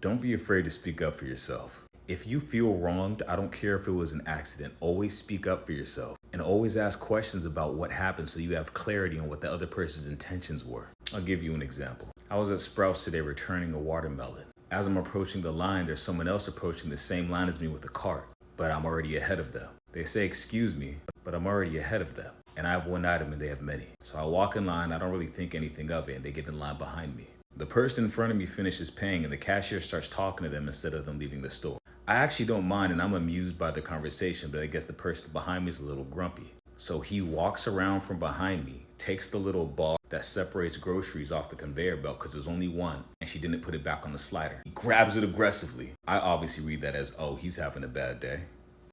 Don't be afraid to speak up for yourself. If you feel wronged, I don't care if it was an accident, always speak up for yourself and always ask questions about what happened so you have clarity on what the other person's intentions were. I'll give you an example. I was at Sprouts today returning a watermelon. As I'm approaching the line, there's someone else approaching the same line as me with a cart, but I'm already ahead of them. They say, "Excuse me," but I'm already ahead of them. And I have one item and they have many. So I walk in line, I don't really think anything of it, and they get in line behind me. The person in front of me finishes paying and the cashier starts talking to them instead of them leaving the store. I actually don't mind and I'm amused by the conversation, but I guess the person behind me is a little grumpy. So he walks around from behind me, takes the little bar that separates groceries off the conveyor belt because there's only one and she didn't put it back on the slider. He grabs it aggressively. I obviously read that as, oh, he's having a bad day.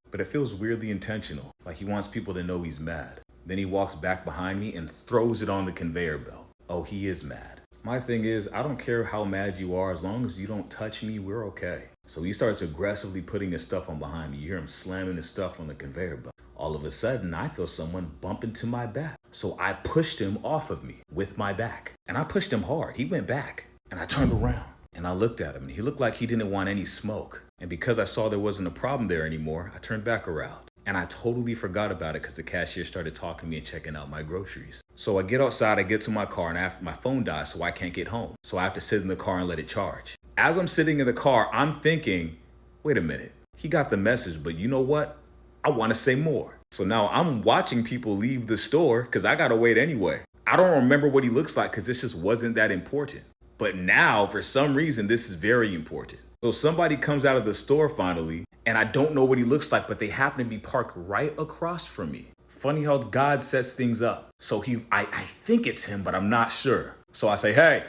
But it feels weirdly intentional, like he wants people to know he's mad. Then he walks back behind me and throws it on the conveyor belt. Oh, he is mad. My thing is, I don't care how mad you are, as long as you don't touch me, we're okay. So he starts aggressively putting his stuff on behind me. You hear him slamming his stuff on the conveyor belt. All of a sudden, I feel someone bump into my back. So I pushed him off of me with my back. And I pushed him hard. He went back. And I turned around. And I looked at him. And he looked like he didn't want any smoke. And because I saw there wasn't a problem there anymore, I turned back around. And I totally forgot about it because the cashier started talking to me and checking out my groceries. So I get outside, I get to my car, and my phone dies, so I can't get home. So I have to sit in the car and let it charge. As I'm sitting in the car, I'm thinking, wait a minute, he got the message, but you know what? I want to say more. So now I'm watching people leave the store because I got to wait anyway. I don't remember what he looks like because this just wasn't that important. But now, for some reason, this is very important. So somebody comes out of the store finally, and I don't know what he looks like, but they happen to be parked right across from me. Funny how God sets things up. So I think it's him, but I'm not sure. So I say, hey.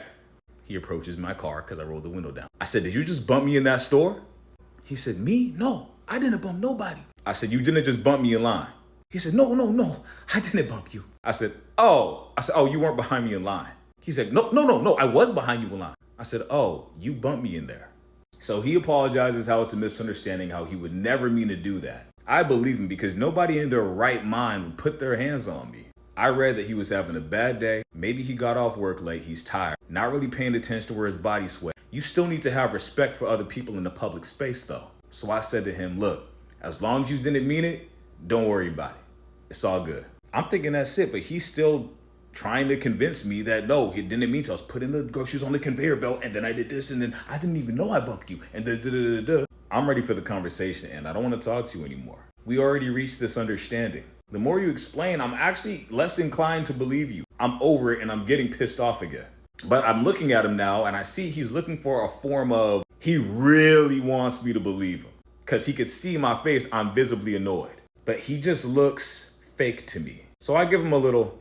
He approaches my car because I rolled the window down. I said, did you just bump me in that store? He said, me? No, I didn't bump nobody. I said, you didn't just bump me in line. He said, no, I didn't bump you. I said, oh, you weren't behind me in line. He said, no, I was behind you in line. I said, oh, you bumped me in there. So he apologizes how it's a misunderstanding, how he would never mean to do that. I believe him because nobody in their right mind would put their hands on me. I read that he was having a bad day. Maybe he got off work late. He's tired, not really paying attention to where his body sweat. You still need to have respect for other people in the public space though. So I said to him, look, as long as you didn't mean it, don't worry about it. It's all good. I'm thinking that's it, but he's still trying to convince me that no, he didn't mean to. I was putting the groceries on the conveyor belt and then I did this and then I didn't even know I bumped you and da. I'm ready for the conversation and I don't want to talk to you anymore. We already reached this understanding. The more you explain, I'm actually less inclined to believe you. I'm over it and I'm getting pissed off again. But I'm looking at him now and I see he's looking for a form of, he really wants me to believe him. Because he could see my face, I'm visibly annoyed. But he just looks fake to me. So I give him a little,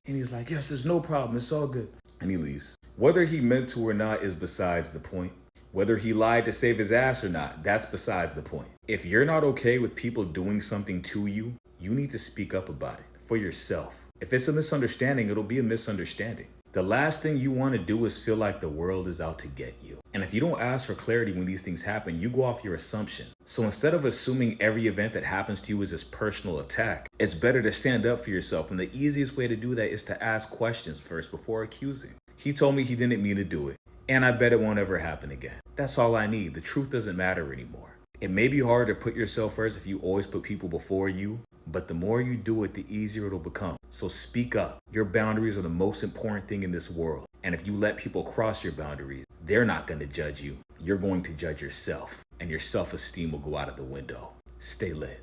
and he's like, yes, there's no problem, it's all good. And he leaves. Whether he meant to or not is besides the point. Whether he lied to save his ass or not, that's besides the point. If you're not okay with people doing something to you, you need to speak up about it for yourself. If it's a misunderstanding, it'll be a misunderstanding. The last thing you want to do is feel like the world is out to get you. And if you don't ask for clarity when these things happen, you go off your assumption. So instead of assuming every event that happens to you is this personal attack, it's better to stand up for yourself. And the easiest way to do that is to ask questions first before accusing. He told me he didn't mean to do it. And I bet it won't ever happen again. That's all I need. The truth doesn't matter anymore. It may be hard to put yourself first if you always put people before you, but the more you do it, the easier it'll become. So speak up. Your boundaries are the most important thing in this world. And if you let people cross your boundaries, they're not going to judge you. You're going to judge yourself, and your self-esteem will go out of the window. Stay lit.